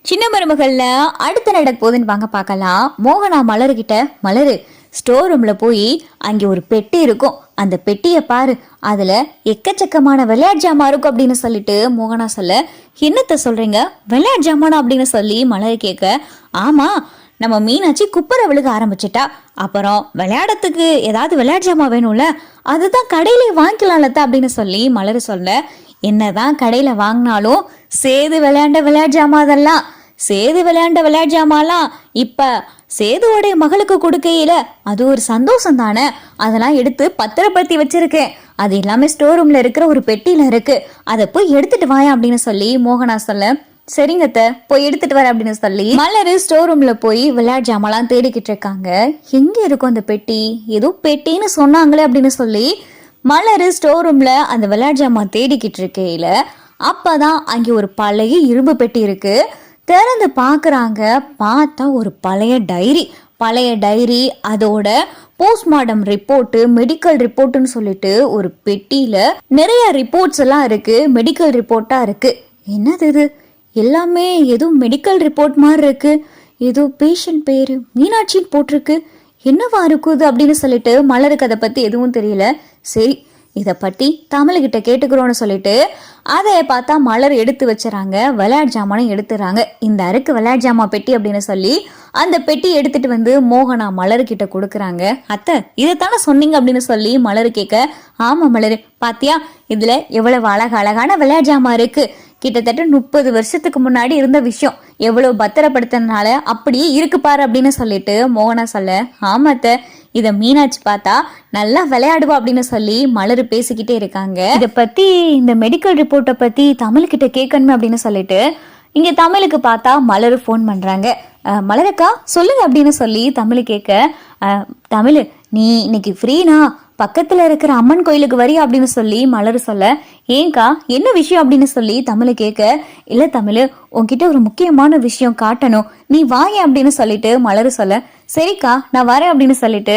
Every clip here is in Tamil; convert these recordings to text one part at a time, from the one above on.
சின்ன மருமகள்ல அடுத்த நடக்க போகுதுன்னு வாங்க பார்க்கலாம். மோகனா மலருகிட்ட, மலரு ஸ்டோர் ரூம்ல போய் அங்கே ஒரு பெட்டி இருக்கும், அந்த பெட்டியை பாரு, அதுல எக்கச்சக்கமான விளையாட்டு ஜாமான் இருக்கும் அப்படின்னு சொல்லிட்டு மோகனா சொல்ல, என்னத்த சொல்றீங்க விளையாட்டு ஜாமானா அப்படின்னு சொல்லி மலரு கேட்க, ஆமா நம்ம மீனாட்சி குப்பரை விழுக ஆரம்பிச்சிட்டா, அப்புறம் விளையாடத்துக்கு ஏதாவது விளையாட்டு ஜாமான் வேணும்ல, அதுதான் கடையிலே வாங்கிக்கலாம்லத்த அப்படின்னு சொல்லி மலரு சொல்ல, என்னதான் கடையில வாங்கினாலும் சேது விளையாண்ட விளையாட்டு ஜாமான், அதெல்லாம் சேது விளையாண்ட விளையாட்டு ஜாமான்லாம் இப்ப சேதுவோடைய மகளுக்கு கொடுக்கையில அது ஒரு சந்தோஷம் தானே, அதெல்லாம் எடுத்து பத்திரப்படுத்தி வச்சிருக்கேன், அது எல்லாமே ஸ்டோர் ரூம்ல இருக்கிற ஒரு பெட்டியில இருக்கு, அதை போய் எடுத்துட்டு வாயா அப்படின்னு சொல்லி மோகனா சொல்ல, சரிங்கத்த போய் எடுத்துட்டு வர அப்படின்னு சொல்லி மலரு ஸ்டோர் ரூம்ல போய் விளையாட்டு ஜாமான்லாம் தேடிக்கிட்டு இருக்காங்க. எங்க இருக்கும் அந்த பெட்டி, ஏதோ பெட்டின்னு சொன்னாங்களே அப்படின்னு சொல்லி மலரு ஸ்டோர் ரூம்ல அந்த விளையாட்டு ஜாமான் தேடிக்கிட்டு இருக்கையில அப்பதான் அங்கே ஒரு பழைய இரும்பு பெட்டி இருக்கு. திறந்து பாக்குறாங்க, பார்த்தா ஒரு பழைய டைரி அதோட போஸ்ட்மார்டம் ரிப்போர்ட், மெடிக்கல் ரிப்போர்ட்னு சொல்லிட்டு ஒரு பெட்டியில நிறைய ரிப்போர்ட்ஸ் எல்லாம் இருக்கு, மெடிக்கல் ரிப்போர்ட்டா இருக்கு. என்னது இது, எல்லாமே ஏதோ மெடிக்கல் ரிப்போர்ட் மாதிரி இருக்கு, ஏதோ பேஷண்ட் பேரு மீனாட்சின்னு போட்டிருக்கு, என்னவா இருக்குது அப்படின்னு சொல்லிட்டு மலருக்கு அதை பத்தி எதுவும் தெரியல. சரி இதை பற்றி தமிழ்கிட்ட கேட்டுக்கிறோன்னு சொல்லிட்டு அதை பார்த்தா மலர் எடுத்து வச்சுறாங்க, விளையாட்டு ஜாமானும் எடுத்துறாங்க. இந்த அருக்கு விளையாட்டு ஜாமான் பெட்டி அப்படின்னு சொல்லி அந்த பெட்டி எடுத்துட்டு வந்து மோகனா மலர்கிட்ட கொடுக்குறாங்க. அத்தை இதைத்தானே சொன்னீங்க அப்படின்னு சொல்லி மலர் கேட்க, ஆமா மலர் பாத்தியா இதுல எவ்வளவு அழகான விளையாட்டு ஜாமான் இருக்கு, கிட்டத்தட்ட 30 வருஷத்துக்கு முன்னாடி இருந்த விஷயம், எவ்வளவு பத்திரப்படுத்தினால அப்படியே இருக்கு பாரு அப்படின்னு சொல்லிட்டு மோகனா சொல்ல, ஆமாத்த இத மீனாட்சி பார்த்தா நல்லா விளையாடுவா அப்படின்னு சொல்லி மலர் பேசிக்கிட்டே இருக்காங்க. இதை பத்தி இந்த மெடிக்கல் ரிப்போர்ட்டை பத்தி தமிழ்கிட்ட கேட்கணுமே அப்படின்னு சொல்லிட்டு இங்க தமிழுக்கு பார்த்தா மலர் ஃபோன் பண்றாங்க. மலருக்கா சொல்லுங்க அப்படின்னு சொல்லி தமிழ் கேட்க, தமிழ் நீ இன்னைக்கு ஃப்ரீனா பக்கத்துல இருக்கிற அம்மன் கோயிலுக்கு வரியா அப்படின்னு சொல்லி மலர் சொல்ல, ஏங்கா என்ன விஷயம் அப்படின்னு சொல்லி தமிழ் கேட்க, இல்ல தமிழ் உன்கிட்ட ஒரு முக்கியமான விஷயம் காட்டணும், நீ வாங்க அப்படின்னு சொல்லிட்டு மலர் சொல்ல, சரிக்கா நான் வரேன் அப்படின்னு சொல்லிட்டு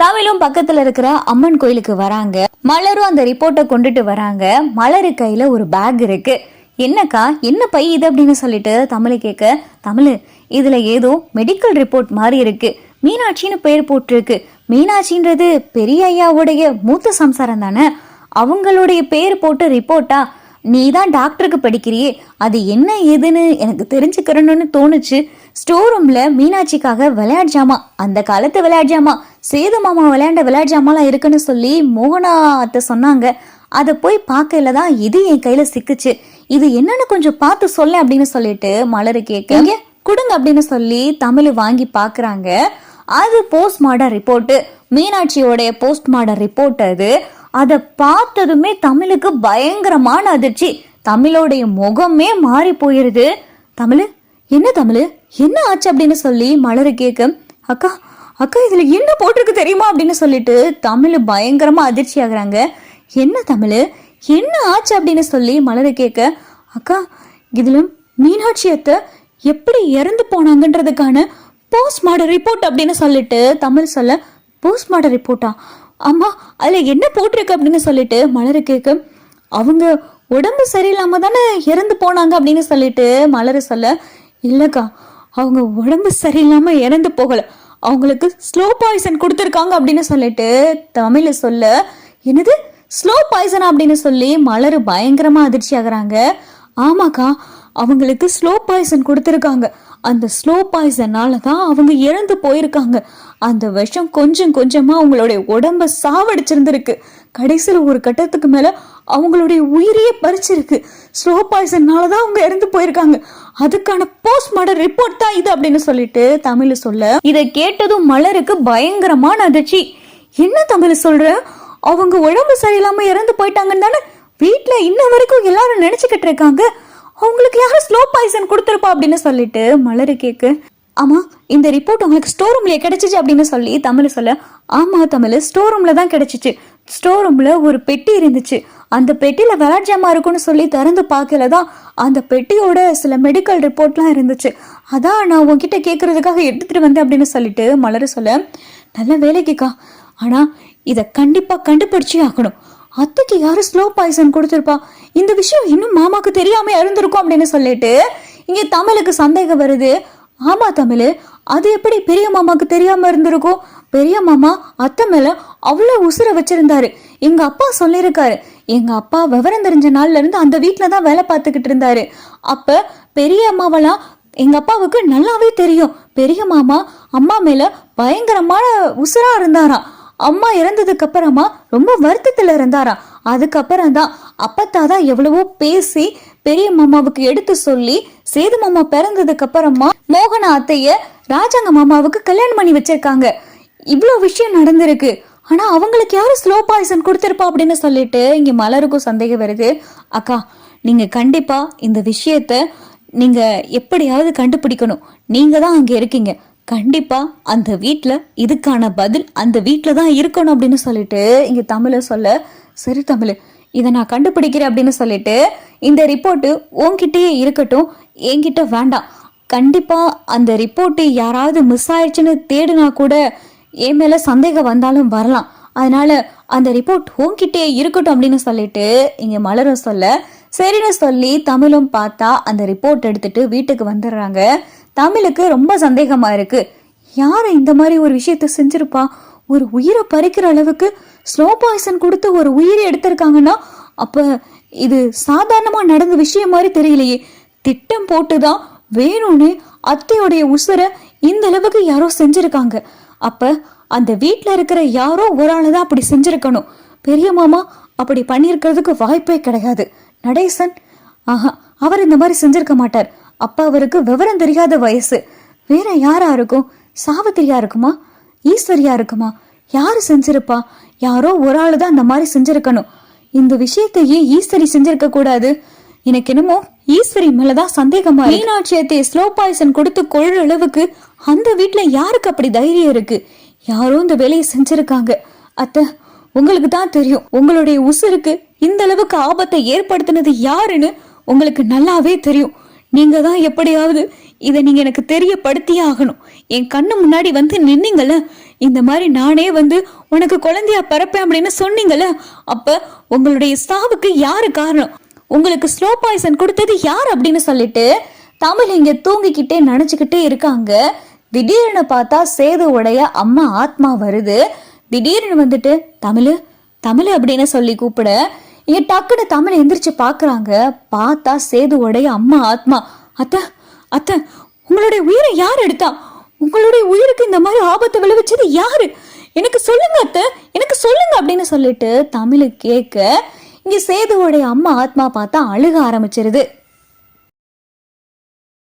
தமிழும் பக்கத்துல இருக்கிற அம்மன் கோயிலுக்கு வராங்க. மலரும் அந்த ரிப்போர்ட்டை கொண்டுட்டு வராங்க. மலரு கையில ஒரு பேக் இருக்கு. என்னக்கா என்ன பை இது அப்படின்னு சொல்லிட்டு தமிழ் கேட்க, தமிழ் இதுல ஏதோ மெடிக்கல் ரிப்போர்ட் மாதிரி இருக்கு, மீனாட்சின்னு பேர் போட்டிருக்கு, மீனாட்சின்றது பெரிய ஐயாவுடைய மூத்த சம்சாரம் தானே, அவங்களுடைய பேர் போட்டு ரிப்போர்ட்டா, நீ தான் டாக்டருக்கு படிக்கிறியே, அது என்ன ஏதுன்னு எனக்கு தெரிஞ்சுக்கிறணும்னு தோணுச்சு. ஸ்டோர் ரூம்ல மீனாட்சிக்காக விளையாட்டு ஜாமா, அந்த காலத்து விளையாட்டு ஜாமா, சேது மாமா விளையாண்ட விளையாட்டு ஜாமாலாம் இருக்குன்னு சொல்லி மோகனா அத்தை சொன்னாங்க. அதை போய் பார்க்கல தான் இது என் கையில சிக்குச்சு, இது என்னன்னு கொஞ்சம் பார்த்து சொல்ல அப்படின்னு சொல்லிட்டு மலரு கேட்க, கொடுங்க அப்படின்னு சொல்லி தமிழ் வாங்கி பாக்குறாங்க. அது போஸ்ட்மார்டம் ரிப்போர்ட், மீனாட்சியோடைய போஸ்ட்மார்டம் ரிப்போர்ட் அது. அதை பார்த்ததுமே தமிழுக்கு பயங்கரமான அதிர்ச்சி, தமிழோடைய முகமே மாறி போயிருது. தமிழ் என்ன தமிழ் என்ன ஆச்சு அப்படின்னு சொல்லி மலரு கேட்க, அக்கா அக்கா இதுல என்ன போட்டிருக்கு தெரியுமா அப்படின்னு சொல்லிட்டு தமிழ் பயங்கரமா அதிர்ச்சி ஆகுறாங்க. என்ன தமிழ் என்ன ஆச்சு அப்படின்னு சொல்லி மலரு கேட்க, அக்கா இதுல மீனாட்சி அத்தை எப்படி இறந்து போனாங்கன்றதுக்கான போஸ்ட்மார்டம் ரிப்போர்ட் அப்படின்னு சொல்லிட்டு தமிழ் சொல்ல, போஸ்ட்மார்டம் ரிப்போர்ட்டா, ஆமா அதுல என்ன போட்டிருக்கு அப்படின்னு சொல்லிட்டு மலரு கேட்க, அவங்க உடம்பு சரியில்லாம தானே இறந்து போனாங்க அப்படின்னு சொல்லிட்டு மலரு சொல்ல, இல்லக்கா அவங்க உடம்பு சரியில்லாம இறந்து போகல, அவங்களுக்கு ஸ்லோ பாய்சன் கொடுத்துருக்காங்க அப்படின்னு சொல்லிட்டு தமிழ் சொல்ல, என்னது ஸ்லோ பாய்சன் அப்படின்னு சொல்லி மலரு பயங்கரமா அதிர்ச்சி ஆகுறாங்க. ஆமாக்கா அவங்களுக்கு ஸ்லோ பாய்சன் கொடுத்துருக்காங்க, அந்த ஸ்லோ பாய்சனால தான் அவங்க இறந்து போயிருக்காங்க, அந்த விஷம் கொஞ்சம் கொஞ்சமா அவங்களுடைய உடம்ப சாவடிச்சிருந்திருக்கு, கடைசியில் ஒரு கட்டத்துக்கு மேல அவங்களுடைய உயிரையே பறிச்சிருக்கு, ஸ்லோ பாய்சனால தான் அவங்க இறந்து போயிருக்காங்க, அதுக்கான போஸ்ட்மார்டம் ரிப்போர்ட் தான் இது அப்படின்னு சொல்லிட்டு தமிழ் சொல்ல, இதை கேட்டதும் மலருக்கு பயங்கரமான அதிர்ச்சி. என்ன தமிழ் சொல்ற, அவங்க உடம்பு சரியில்லாம இறந்து போயிட்டாங்கன்னு தானே வீட்டுல இன்ன வரைக்கும் எல்லாரும் நினைச்சுக்கிட்டு இருக்காங்க, அவங்களுக்கு யாரும் ஸ்லோ பாய்சன் கொடுத்துருப்பா அப்படின்னு சொல்லிட்டு மலரு கேட்க, ஆமா இந்த ரிப்போர்ட் உங்களுக்கு ஸ்டோர் ரூம்லயே கிடைச்சிச்சு அப்படின்னு சொல்லி தமிழ் சொல்ல, ஆமா தமிழ் ஸ்டோர் ரூம்ல தான் கிடைச்சிச்சு, ஸ்டோர் ரூம்ல ஒரு பெட்டி இருந்துச்சு, அந்த பெட்டியில விளையாட்டு ஜாமா இருக்குன்னு சொல்லி திறந்து பார்க்கல தான் அந்த பெட்டியோட சில மெடிக்கல் ரிப்போர்ட்லாம் இருந்துச்சு, அதான் நான் உன்கிட்ட கேட்கறதுக்காக எடுத்துட்டு வந்தேன் அப்படின்னு சொல்லிட்டு மலரு சொல்ல, நல்ல வேலைக்கா, ஆனா இதை கண்டிப்பா கண்டுபிடிச்சே ஆகணும், அத்தைக்கு யாரும் ஸ்லோ பாய்சன் கொடுத்துருப்பா, இந்த விஷயம் இன்னும் மாமாக்கு தெரியாம இருந்திருக்கும் அப்படின்னு சொல்லிட்டு இங்க தமிழுக்கு சந்தேகம் வருது. ஆமா தமிழ், அது எப்படி பெரிய மாமாக்கு தெரியாம இருந்திருக்கும்? பெரிய மாமா அத்தை மேல அவ்வளவு உசுர வச்சிருந்தாரு. எங்க அப்பா சொல்லியிருக்காரு, எங்க அப்பா விவரம் தெரிஞ்ச நாள்ல இருந்து அந்த வீட்டுலதான் வேலை பார்த்துக்கிட்டு இருந்தாரு. அப்ப பெரிய அம்மாவெல்லாம் எங்க அப்பாவுக்கு நல்லாவே தெரியும். பெரிய மாமா அம்மா மேல பயங்கரமான உசுரா இருந்தாராம். அம்மா இறந்ததுக்கு அப்புறமா ரொம்ப வருத்தத்துல இருந்தாராம். அதுக்கப்புறம் தான் அப்பத்தாதான் எவ்வளவோ பேசி பெரிய மாமாவுக்கு எடுத்து சொல்லி சேது மாமா பிறந்ததுக்கு அப்புறமா மோகன அத்தைய ராஜாங்க மாமாவுக்கு கல்யாணம் பண்ணி வச்சிருக்காங்க. இவ்வளவு விஷயம் நடந்திருக்கு. ஆனா அவங்களுக்கு யாரு ஸ்லோ பாய்சன் கொடுத்திருப்பா அப்படின்னு சொல்லிட்டு இங்க மலருக்கும் சந்தேகம் வருது. அக்கா, நீங்க கண்டிப்பா இந்த விஷயத்த நீங்க எப்படியாவது கண்டுபிடிக்கணும். நீங்க தான் அங்க இருக்கீங்க. கண்டிப்பா அந்த வீட்டுல இதுக்கான பதில் அந்த வீட்டுல தான் இருக்கணும் அப்படின்னு சொல்லிட்டு இங்க தமிழ சொல்ல, சரி தமிழ், இதை நான் கண்டுபிடிக்கிறேன் அப்படின்னு சொல்லிட்டு இந்த ரிப்போர்ட்டு உன்கிட்டயே இருக்கட்டும், என்கிட்ட வேண்டாம். கண்டிப்பா அந்த ரிப்போர்ட்டு யாராவது மிஸ் ஆயிடுச்சுன்னு தேடுனா கூட என் மேல சந்தேகம் வந்தாலும் வரலாம். அதனால அந்த ரிப்போர்ட் உன்கிட்டயே இருக்கட்டும் அப்படின்னு சொல்லிட்டு இங்க மலரும் சொல்ல, சரின்னு சொல்லி தமிழும் பார்த்தா அந்த ரிப்போர்ட் எடுத்துட்டு வீட்டுக்கு வந்துடுறாங்க. தமிழுக்கு ரொம்ப சந்தேகமா இருக்கு. யாரு இந்த மாதிரி ஒரு விஷயத்த செஞ்சிருப்பா? ஒரு உயிரை பறிக்கிற அளவுக்கு ஸ்லோ பாய்சன் கொடுத்து ஒரு உயிரை எடுத்திருக்காங்கன்னா அப்ப இது சாதாரணமா நடந்த விஷயம் மாதிரி தெரியலையே. திட்டம் போட்டுதான் வேணும்னு அத்தையோடைய உசுரை இந்த அளவுக்கு யாரோ செஞ்சிருக்காங்க. அப்ப அந்த வீட்டுல இருக்கிற யாரோ ஒரு ஆளுதான் அப்படி செஞ்சிருக்கணும். பெரிய மாமா அப்படி பண்ணிருக்கிறதுக்கு வாய்ப்பே கிடையாது. நடேசன், ஆஹா, அவர் இந்த மாதிரி செஞ்சிருக்க மாட்டார். அப்ப அவருக்கு விவரம் தெரியாத வயசு. வேற யாரா இருக்கும்? சாவித்திரியா இருக்குமா? ஈஸ்வரியா இருக்குமா? யாரு செஞ்சிருப்பா? யாரோ ஒரு ஆளு தான் அந்த மாதிரி செஞ்சிருக்கணும். இந்த விஷயத்தையே ஈஸ்வரி செஞ்சிருக்க கூடாது. எனக்கு என்னமோ ஈஸ்வரி மேலதான் சந்தேகமா. மீனாட்சியத்தை ஸ்லோ பாய்சன் கொடுத்து கொள்ற அளவுக்கு அந்த வீட்டுல யாருக்கு அப்படி தைரியம் இருக்கு? யாரோ இந்த வேலையை செஞ்சிருக்காங்க. அத்தை, உங்களுக்கு தான் தெரியும். உங்களுடைய உசுருக்கு இந்த அளவுக்கு ஆபத்தை ஏற்படுத்தினது யாருன்னு உங்களுக்கு நல்லாவே தெரியும். நீங்க தான் எப்படியாவது இதை நீங்க எனக்கு தெரியப்படுத்தியே ஆகணும். என் கண்ணு முன்னாடி வந்து நின்னீங்கல்ல, இந்த மாதிரி நானே வந்து உனக்கு குழந்தையா பிறப்பேன் அப்படின்னு சொன்னீங்கல்ல, அப்ப உங்களுடைய சாவுக்கு யாரு காரணம்? உங்களுக்கு ஸ்லோ பாய்சன் கொடுத்தது யார் அப்படின்னு சொல்லிட்டு தமிழ் இங்க தூங்கிக்கிட்டே நினைச்சுக்கிட்டே இருக்காங்க. திடீர்னு பார்த்தா சேதுவுடைய அம்மா ஆத்மா வருது. திடீர்னு வந்துட்டு தமிழ் தமிழ் அப்படின்னு சொல்லி கூப்பிட இங்க டக்குன்னு தமிழ் எந்திரிச்சு பாக்குறாங்க. பார்த்தா சேதுவுடைய அம்மா ஆத்மா. அத்தை அத்தை, உங்களுடைய உயிரை யார் எடுத்தா? உங்களுடைய உயிருக்கு இந்த மாதிரி ஆபத்தை விளைவிச்சது யாரு? எனக்கு சொல்லுங்க அத்தை, எனக்கு சொல்லுங்க அப்படின்னு சொல்லிட்டு தமிழ் கேட்க இங்க சேதுவோடைய அம்மா ஆத்மா பார்த்தா அழுக ஆரம்பிச்சிருது.